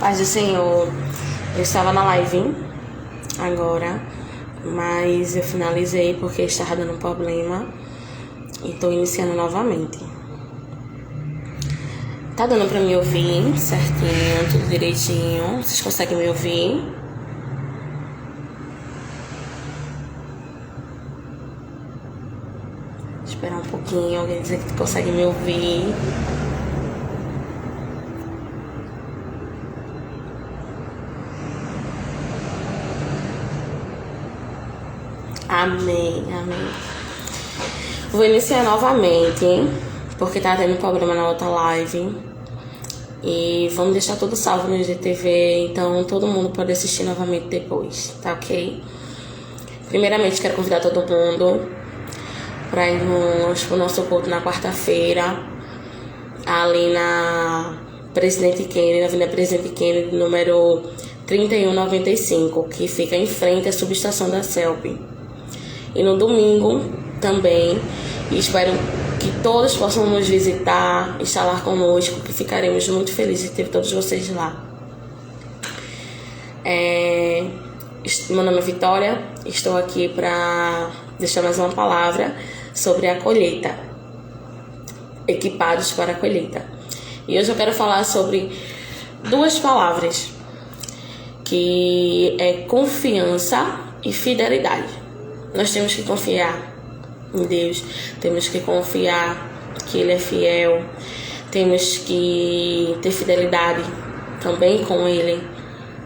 Paz do Senhor. Eu estava na live agora, mas eu finalizei porque estava dando problema e estou iniciando novamente. Tá dando pra me ouvir certinho, tudo direitinho? Vocês conseguem me ouvir? Esperar um pouquinho, alguém dizer que consegue me ouvir. Amém, amém. Vou iniciar novamente, porque tá tendo problema na outra live. E vamos deixar tudo salvo no IGTV, então todo mundo pode assistir novamente depois, tá ok? Primeiramente, quero convidar todo mundo para irmos pro nosso culto na quarta-feira, ali na Presidente Kennedy, na Avenida Presidente Kennedy, número 3195, que fica em frente à subestação da CELP. E no domingo também, e espero que todos possam nos visitar, estar lá conosco, que ficaremos muito felizes de ter todos vocês lá. Meu nome é Vitória, estou aqui para deixar mais uma palavra sobre a colheita, equipados para a colheita. E hoje eu quero falar sobre duas palavras, que é confiança e fidelidade. Nós temos que confiar em Deus, temos que confiar que Ele é fiel, temos que ter fidelidade também com Ele.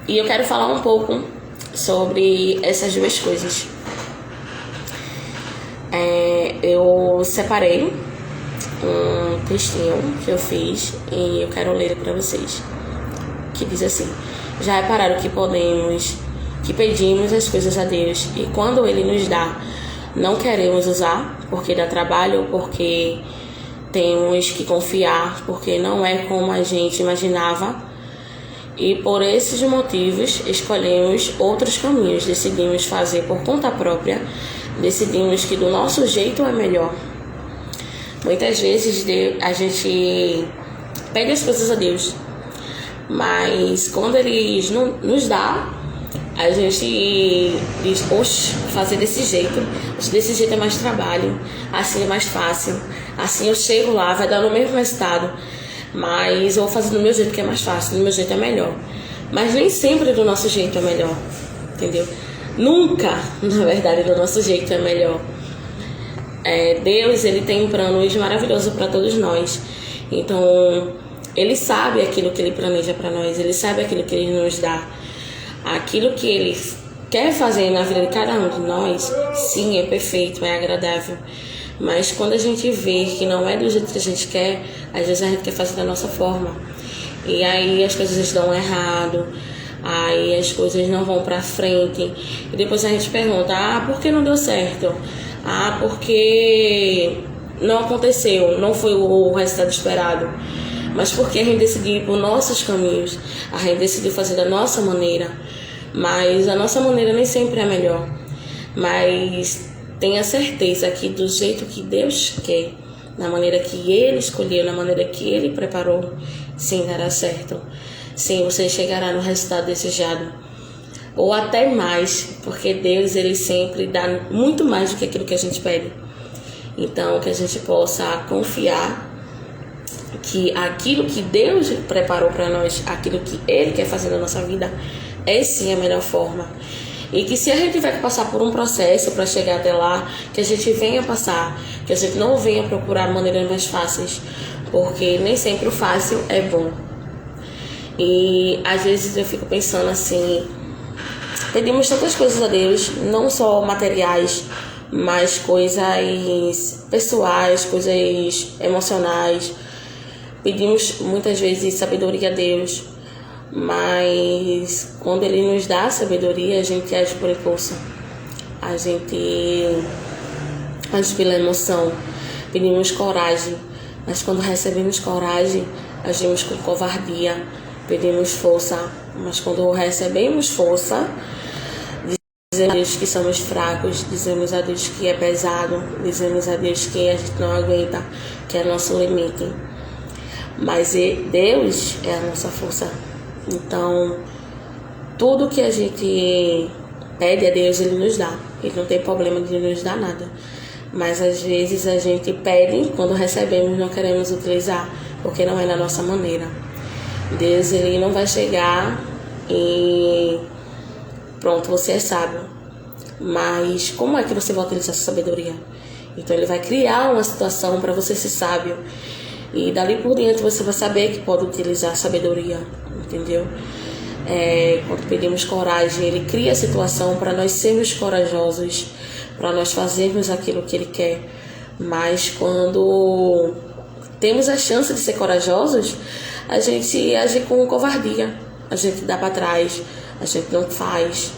E eu quero falar um pouco sobre essas duas coisas. Eu separei um textinho que eu fiz e eu quero ler para vocês, que diz assim: já repararam que pedimos as coisas a Deus e quando Ele nos dá, não queremos usar porque dá trabalho ou porque temos que confiar, porque não é como a gente imaginava, e por esses motivos escolhemos outros caminhos, decidimos fazer por conta própria, decidimos que do nosso jeito é melhor. Muitas vezes a gente pede as coisas a Deus, mas quando Ele nos dá, a gente diz: oxe, fazer desse jeito é mais trabalho, assim é mais fácil, assim eu chego lá, vai dar no mesmo resultado, mas eu vou fazer do meu jeito que é mais fácil, do meu jeito é melhor. Mas nem sempre do nosso jeito é melhor, entendeu? Nunca, na verdade, do nosso jeito é melhor. Deus, Ele tem planos maravilhosos para todos nós, então Ele sabe aquilo que Ele planeja para nós, Ele sabe aquilo que Ele nos dá. Aquilo que Ele quer fazer na vida de cada um de nós, sim, é perfeito, é agradável. Mas quando a gente vê que não é do jeito que a gente quer, às vezes a gente quer fazer da nossa forma. E aí as coisas dão errado, aí as coisas não vão pra frente. E depois a gente pergunta: por que não deu certo? Porque não aconteceu, não foi o resultado esperado. Mas porque a gente decidiu ir por nossos caminhos, a gente decidiu fazer da nossa maneira. Mas a nossa maneira nem sempre é a melhor. Mas tenha certeza que do jeito que Deus quer, na maneira que Ele escolheu, na maneira que Ele preparou, sim, dará certo. Sim, você chegará no resultado desejado. Ou até mais, porque Deus, Ele sempre dá muito mais do que aquilo que a gente pede. Então, que a gente possa confiar que aquilo que Deus preparou para nós, aquilo que Ele quer fazer na nossa vida, é sim a melhor forma. E que se a gente tiver que passar por um processo para chegar até lá, que a gente venha passar, que a gente não venha procurar maneiras mais fáceis, porque nem sempre o fácil é bom. E às vezes eu fico pensando assim: pedimos tantas coisas a Deus, não só materiais, mas coisas pessoais, coisas emocionais. Pedimos muitas vezes sabedoria a Deus, mas quando Ele nos dá sabedoria, a gente age por impulso, a gente age pela emoção. Pedimos coragem, mas quando recebemos coragem, agimos com covardia. Pedimos força, mas quando recebemos força, dizemos a Deus que somos fracos, dizemos a Deus que é pesado, dizemos a Deus que a gente não aguenta, que é nosso limite. Mas Deus é a nossa força. Então, tudo que a gente pede a Deus, Ele nos dá. Ele não tem problema de nos dar nada. Mas às vezes a gente pede, quando recebemos não queremos utilizar, porque não é da nossa maneira. Deus, Ele não vai chegar e pronto, você é sábio. Mas como é que você vai utilizar essa sabedoria? Então Ele vai criar uma situação para você ser sábio. E dali por diante você vai saber que pode utilizar a sabedoria, entendeu? Quando pedimos coragem, Ele cria a situação para nós sermos corajosos, para nós fazermos aquilo que Ele quer. Mas quando temos a chance de ser corajosos, a gente age com covardia, a gente dá para trás, a gente não faz.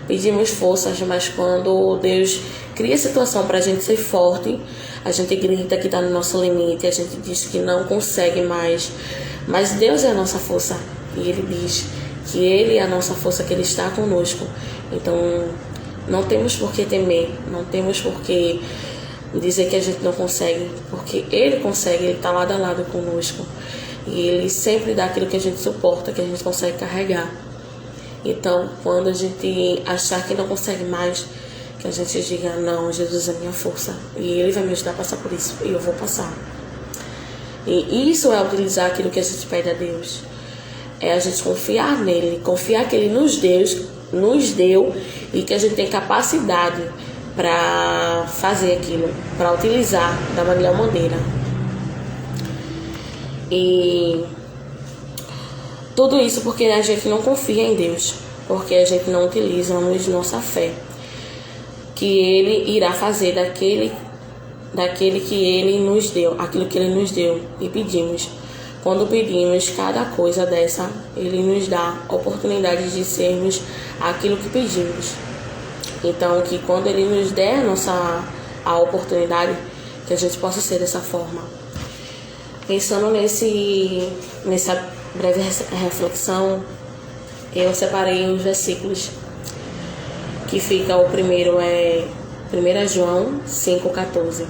Pedimos forças, mas quando Deus cria a situação para a gente ser forte, a gente grita que está no nosso limite, a gente diz que não consegue mais. Mas Deus é a nossa força e Ele diz que Ele é a nossa força, que Ele está conosco. Então, não temos por que temer, não temos por que dizer que a gente não consegue, porque Ele consegue, Ele está lado a lado conosco. E Ele sempre dá aquilo que a gente suporta, que a gente consegue carregar. Então, quando a gente achar que não consegue mais, que a gente diga, não, Jesus é minha força. E Ele vai me ajudar a passar por isso, e eu vou passar. E isso é utilizar aquilo que a gente pede a Deus. É a gente confiar nele, confiar que Ele nos deu e que a gente tem capacidade para fazer aquilo, para utilizar da melhor maneira. E tudo isso porque a gente não confia em Deus, porque a gente não utiliza nossa fé, que Ele irá fazer daquele que Ele nos deu, aquilo que Ele nos deu e pedimos. Quando pedimos cada coisa dessa, Ele nos dá a oportunidade de sermos aquilo que pedimos. Então, que quando Ele nos der a oportunidade, que a gente possa ser dessa forma. Pensando nessa breve reflexão, eu separei os versículos, que fica o primeiro é 1 João 5,14,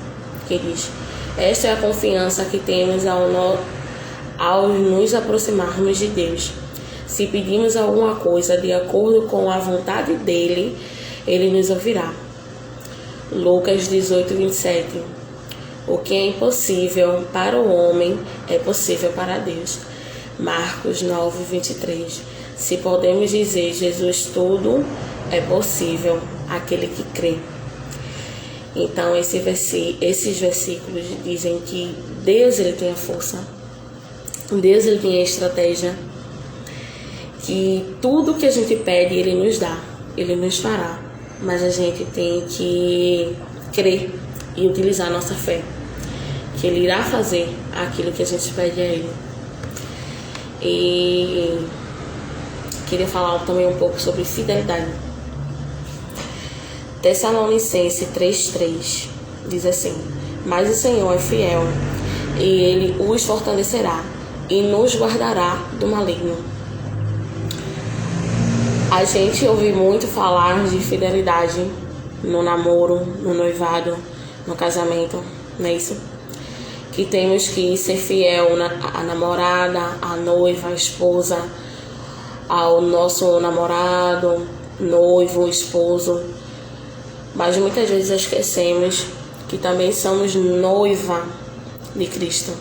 que diz: esta é a confiança que temos ao nos aproximarmos de Deus. Se pedimos alguma coisa de acordo com a vontade dEle, Ele nos ouvirá. Lucas 18:27. O que é impossível para o homem é possível para Deus. Marcos 9:23. Se podemos dizer, Jesus, tudo é possível àquele que crê. Então, esses versículos dizem que Deus, Ele tem a força. Deus, Ele tem a estratégia. Que tudo que a gente pede, Ele nos dá. Ele nos fará. Mas a gente tem que crer e utilizar a nossa fé, que Ele irá fazer aquilo que a gente pede a Ele. E queria falar também um pouco sobre fidelidade. Tessalonicenses 3:3 diz assim: mas o Senhor é fiel, e Ele os fortalecerá e nos guardará do maligno. A gente ouve muito falar de fidelidade no namoro, no noivado, no casamento, não é isso? Que temos que ser fiel à namorada, à noiva, à esposa, ao nosso namorado, noivo, esposo. Mas muitas vezes esquecemos que também somos noiva de Cristo,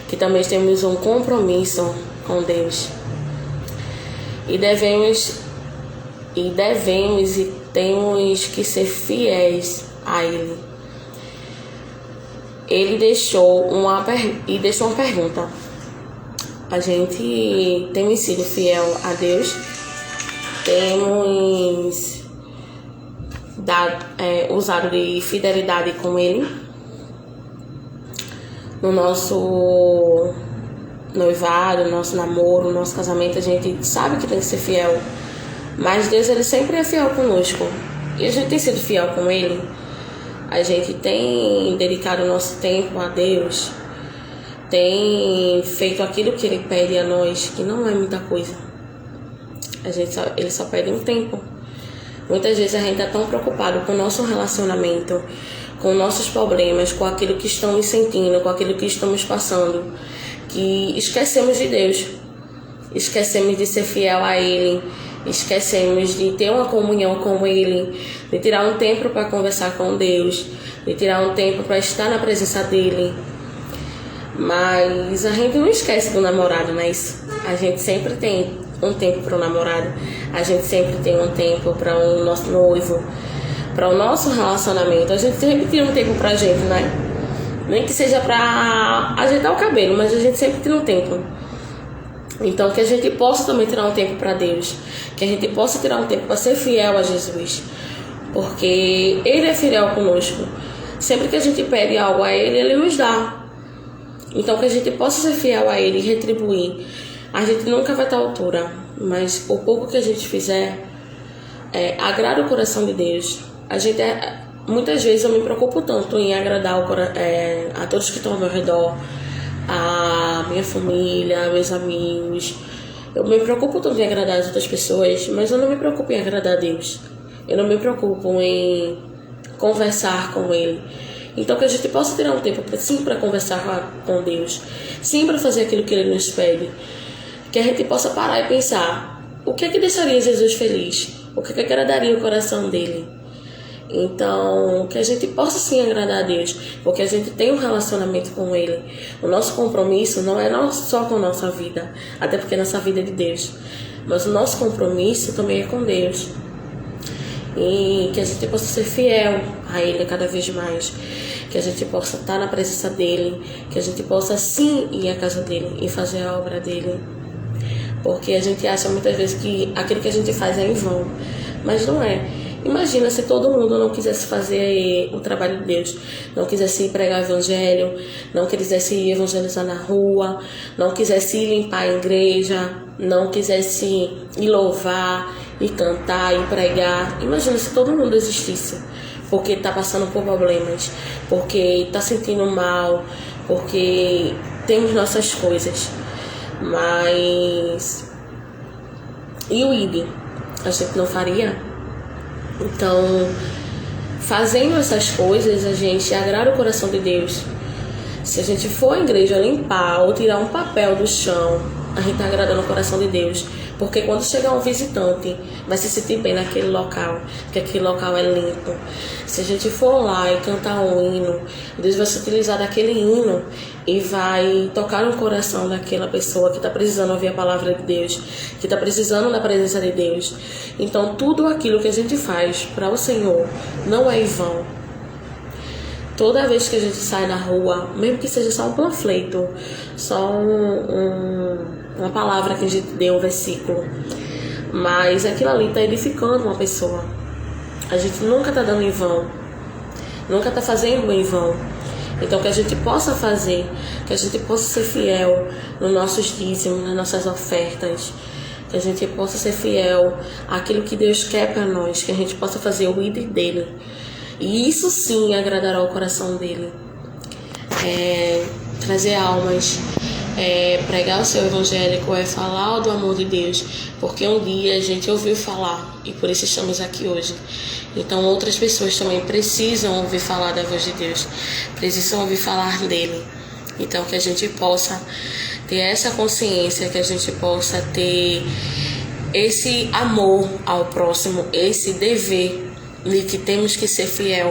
que também temos um compromisso com Deus. E devemos e temos que ser fiéis a Ele. Ele deixou uma pergunta. A gente temos sido fiel a Deus? Temos usado de fidelidade com Ele? No nosso noivado, no nosso namoro, no nosso casamento, a gente sabe que tem que ser fiel. Mas Deus, Ele sempre é fiel conosco. E a gente tem sido fiel com Ele. A gente tem dedicado o nosso tempo a Deus. Tem feito aquilo que Ele pede a nós, que não é muita coisa. Ele só pede um tempo. Muitas vezes a gente está tão preocupado com o nosso relacionamento, com nossos problemas, com aquilo que estamos sentindo, com aquilo que estamos passando, que esquecemos de Deus. esquecemos de ser fiel a Ele, esquecemos de ter uma comunhão com Ele, de tirar um tempo para conversar com Deus, de tirar um tempo para estar na presença dEle. Mas a gente não esquece do namorado, mas a gente sempre tem um tempo para o namorado, a gente sempre tem um tempo para o nosso noivo, para o nosso relacionamento. A gente sempre tira um tempo pra gente, né? Nem que seja pra ajeitar o cabelo, mas a gente sempre tira um tempo. Então que a gente possa também tirar um tempo para Deus, que a gente possa tirar um tempo para ser fiel a Jesus, porque Ele é fiel conosco. Sempre que a gente pede algo a Ele, Ele nos dá. Então que a gente possa ser fiel a Ele e retribuir. A gente nunca vai estar à altura, mas o pouco que a gente fizer agrada o coração de Deus. Muitas vezes eu me preocupo tanto em agradar a todos que estão ao meu redor, a minha família, meus amigos. Eu me preocupo tanto em agradar as outras pessoas, mas eu não me preocupo em agradar a Deus. Eu não me preocupo em conversar com Ele. Então que a gente possa tirar um tempo sim para conversar com Deus, sim para fazer aquilo que Ele nos pede. Que a gente possa parar e pensar, o que é que deixaria Jesus feliz? O que é que agradaria o coração dele? Então, que a gente possa sim agradar a Deus, porque a gente tem um relacionamento com Ele. O nosso compromisso não é só com a nossa vida, até porque a nossa vida é de Deus, mas o nosso compromisso também é com Deus. E que a gente possa ser fiel a Ele cada vez mais, que a gente possa estar na presença dEle, que a gente possa sim ir à casa dEle e fazer a obra dEle. Porque a gente acha muitas vezes que aquilo que a gente faz é em vão, mas não é. Imagina se todo mundo não quisesse fazer o trabalho de Deus, não quisesse ir pregar o evangelho, não quisesse ir evangelizar na rua, não quisesse ir limpar a igreja, não quisesse ir louvar, ir cantar, ir pregar. Imagina se todo mundo existisse, porque está passando por problemas, porque está sentindo mal, porque temos nossas coisas. Mas e o ID? A gente não faria? Então, fazendo essas coisas, a gente agrada o coração de Deus. Se a gente for à igreja limpar ou tirar um papel do chão, a gente está agradando o coração de Deus. Porque quando chegar um visitante, vai se sentir bem naquele local, porque aquele local é limpo. Se a gente for lá e cantar um hino, Deus vai se utilizar daquele hino e vai tocar no coração daquela pessoa que está precisando ouvir a palavra de Deus, que está precisando da presença de Deus. Então, tudo aquilo que a gente faz para o Senhor não é em vão. Toda vez que a gente sai na rua, mesmo que seja só um panfleto, só uma palavra que a gente deu, um versículo, mas aquilo ali está edificando uma pessoa. A gente nunca está dando em vão, nunca está fazendo em vão. Então que a gente possa fazer, que a gente possa ser fiel nos nossos dízimos, nas nossas ofertas, que a gente possa ser fiel àquilo que Deus quer para nós, que a gente possa fazer o ID dele. E isso sim agradará o coração dele. Trazer almas, pregar o seu evangélico, falar do amor de Deus, porque um dia a gente ouviu falar e por isso estamos aqui hoje. Então outras pessoas também precisam ouvir falar da voz de Deus, precisam ouvir falar dele. Então que a gente possa ter essa consciência, que a gente possa ter esse amor ao próximo, esse dever de que temos que ser fiel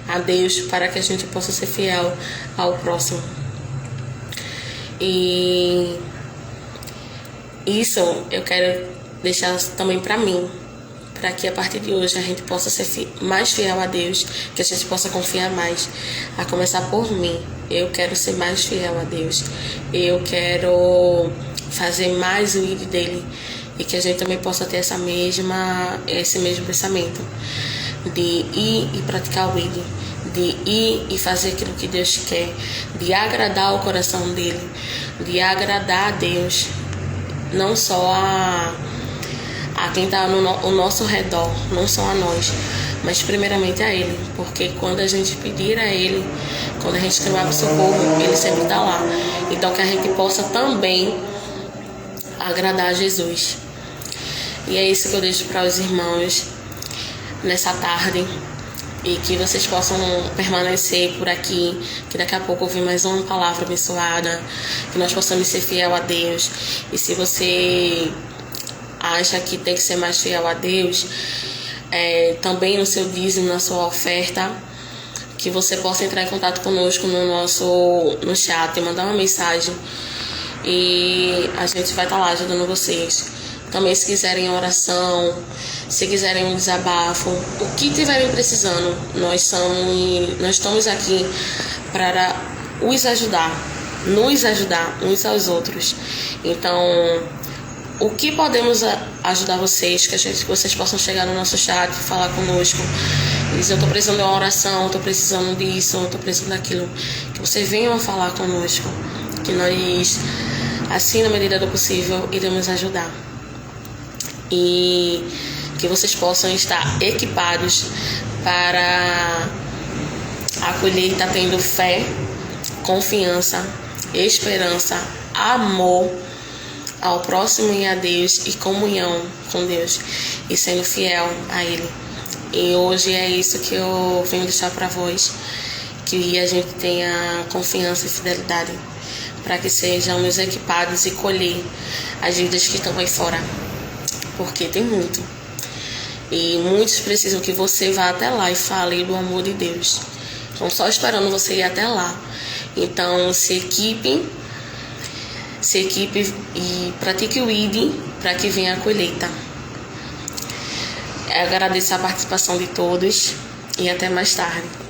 a Deus para que a gente possa ser fiel ao próximo. E isso eu quero deixar também para mim, para que a partir de hoje a gente possa ser mais fiel a Deus, que a gente possa confiar mais, a começar por mim. Eu quero ser mais fiel a Deus, eu quero fazer mais o ID dele, e que a gente também possa ter esse mesmo pensamento de ir e praticar o ID, de ir e fazer aquilo que Deus quer, de agradar o coração dele, de agradar a Deus, não só a quem está ao nosso redor, não só a nós, mas primeiramente a Ele, porque quando a gente pedir a Ele, quando a gente clamar por socorro, Ele sempre está lá. Então que a gente possa também agradar a Jesus. E é isso que eu deixo para os irmãos nessa tarde, e que vocês possam permanecer por aqui, que daqui a pouco ouvir mais uma palavra abençoada, que nós possamos ser fiel a Deus. E se você acha que tem que ser mais fiel a Deus, também no seu dízimo, na sua oferta, que você possa entrar em contato conosco no chat, mandar uma mensagem e a gente vai estar lá ajudando vocês. Também, se quiserem oração, se quiserem um desabafo, o que tiverem precisando, nós estamos aqui para nos ajudar uns aos outros. Então, o que podemos ajudar vocês, que vocês possam chegar no nosso chat, falar conosco, e dizer: eu estou precisando de uma oração, estou precisando disso, estou precisando daquilo, que vocês venham a falar conosco, que nós, assim, na medida do possível, iremos ajudar. E que vocês possam estar equipados para acolher e estar tendo fé, confiança, esperança, amor ao próximo e a Deus, e comunhão com Deus, e sendo fiel a Ele. E hoje é isso que eu venho deixar para vós, que a gente tenha confiança e fidelidade, para que sejamos equipados e colher as vidas que estão aí fora, porque tem muito. E muitos precisam que você vá até lá e fale do amor de Deus. Estão só esperando você ir até lá. Então, se equipe e pratique o ID para que venha a colheita. Eu agradeço a participação de todos e até mais tarde.